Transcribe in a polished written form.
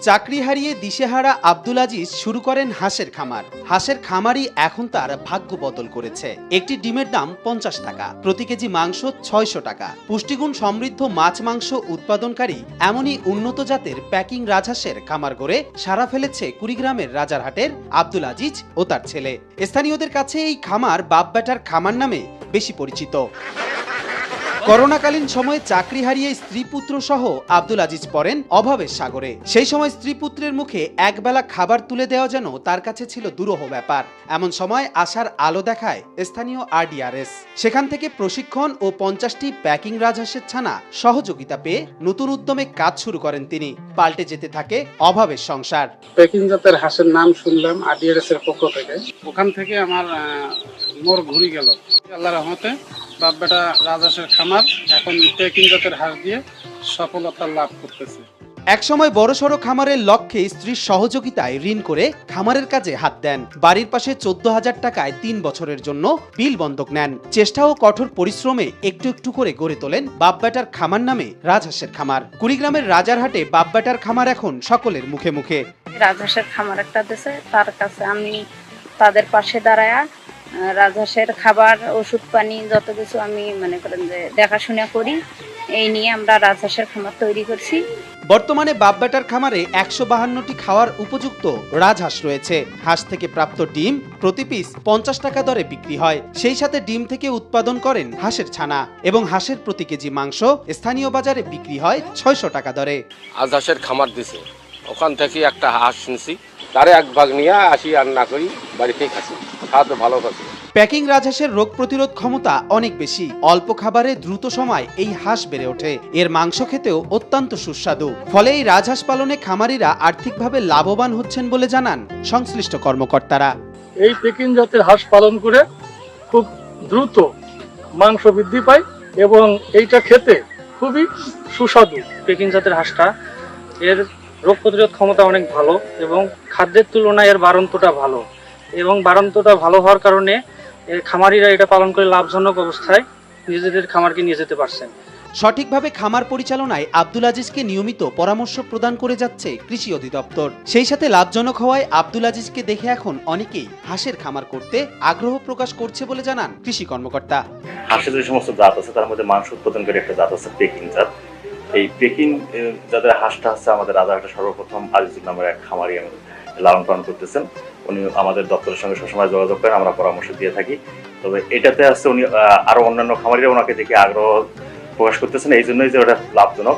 চাকরি হারিয়ে দিশেহারা আব্দুল আজিজ শুরু করেন হাঁসের খামার। হাঁসের খামারই এখন তার ভাগ্য বদল করেছে। একটি ডিমের দাম 50 টাকা, প্রতি কেজি মাংস 600 টাকা। পুষ্টিগুণ সমৃদ্ধ মাছ মাংস উৎপাদনকারী এমনই উন্নত জাতের প্যাকিং রাজহাঁসের খামার গড়ে সারা ফেলেছে কুড়িগ্রামের রাজারহাটের আব্দুল আজিজ ও তার ছেলে। স্থানীয়দের কাছে এই খামার বাপ বেটার খামার নামে বেশি পরিচিত। করোনাকালীন সময়ে চাকরি হারিয়ে স্ত্রী পুত্র সহ আব্দুল আজিজ পড়েন অভাবের সাগরে। সেই সময় স্ত্রী পুত্রের মুখে একবেলা খাবার তুলে দেওয়া যেন তার কাছে ছিল দুরূহ ব্যাপার। এমন সময় আশার আলো দেখায় স্থানীয় RDRS। সেখান থেকে প্রশিক্ষণ ও 50টি প্যাকিং রাজহাঁসের ছানা সহযোগিতা পেয়ে নতুন উদ্যমে কাজ শুরু করেন তিনি। পাল্টে যেতে থাকে অভাবের সংসার। প্যাকিং জাতের হাঁসের নাম শুনলাম RDRS এর পক্ষ থেকে, ওখান থেকে আমার মোর ঘুরে গেল। আল্লাহর রহমতে বাপ বেটা রাজহাঁসের খামার এখন প্যাকিং জাতের হাঁস দিয়ে সফলতা লাভ করতেছে। একসময় বড়সড় খামারের লক্ষ্যে স্ত্রীর সহযোগিতায় ঋণ করে খামারের কাজে হাত দেন। বাড়ির পাশে 14,000 টাকায় 3 বছরের জন্য বিল বন্ধক নেন। চেষ্টা ও কঠোর পরিশ্রমে একটু একটু করে গড়ে তোলেন বাপবেটার খামার নামে রাজহাঁসের খামার। কুড়িগ্রামের রাজারহাটে বাপবেটার খামার এখন সকলের মুখে মুখে। রাজহাঁসের খামার একটা দিছে, তার কাছে আমি তাদের পাশে দাঁড়ায়া রাজহাঁসের খাবার, ওষুধ পানি যত কিছু আমি মনে করেন যে দেখাশোনা করি। এই নিয়ে আমরা রাজহাঁসের খামার তৈরি করছি। বর্তমানে বাপবেটার খামারে 152টি খাওয়ার উপযুক্ত রাজহাঁস রয়েছে। হাঁস থেকে প্রাপ্ত ডিম প্রতি পিস 50 টাকা দরে বিক্রি হয়। সেই সাথে ডিম থেকে উৎপাদন করেন হাঁসের ছানা এবং হাঁসের প্রতি কেজি মাংস স্থানীয় বাজারে বিক্রি হয় 600 টাকা দরে। আজ হাঁসের খামার দিছে, ওখান থেকে একটা হাঁস শুনছি, তারে এক ভাগ নিয়ে আসি রান্না করি, বাড়িতেই খাচ্ছি, খাওয়াতে ভালো খাচ্ছি। প্যাকিং রাজহাঁসের রোগ প্রতিরোধ ক্ষমতা অনেক বেশি। অল্প খাবারে দ্রুত সময় এই হাঁস বেড়ে ওঠে। এর মাংস খেতেও অত্যন্ত সুস্বাদু। ফলে এই রাজহাঁস পালনে খামারিরা আর্থিকভাবে লাভবান হচ্ছেন বলে জানান সংশ্লিষ্ট কর্মকর্তারা। এই প্যাকিং জাতের হাঁস পালন করে খুব দ্রুত মাংস বৃদ্ধি পায় এবং এইটা খেতে খুবই সুস্বাদু। প্যাকিং জাতের হাঁসটা এর রোগ প্রতিরোধ ক্ষমতা অনেক ভালো এবং খাদ্যের তুলনায় এর বাড়ন্তটা ভালো, এবং বাড়ন্তটা ভালো হওয়ার কারণে খামারিরা এটা পালন করে লাভজনক অবস্থায় নিজেদের খামারকে নিয়ে যেতে পারছেন। সঠিকভাবে খামার পরিচালনায় আব্দুল আজিজকে নিয়মিত পরামর্শ প্রদান করে যাচ্ছে কৃষি অধিদপ্তর। সেই সাথে লাভজনক হওয়ায় আব্দুল আজিজকে দেখে এখন অনেকেই হাঁসের খামার করতে আগ্রহ প্রকাশ করছে বলে জানান কৃষি কর্মকর্তা। হাঁসের যে সমস্ত জাত আছে তার মধ্যে মাংস উৎপাদনকারী একটা জাত আছে পেকিং জাত। এই পেকিং জাতের হাঁসটা হচ্ছে আমাদের রাজারহাটে সর্বপ্রথম আজিজুল নামের এক খামারি লালন পালন করতেছেন। উনি আমাদের দপ্তরের সঙ্গে সবসময় যোগাযোগ করেন, আমরা পরামর্শ দিয়ে থাকি। তবে এটাতে আছে উনি আরো অন্যান্য খামারিরা ওনাকে দেখে আগ্রহ প্রকাশ করতেছেন, এই জন্যই যে ওটা লাভজনক।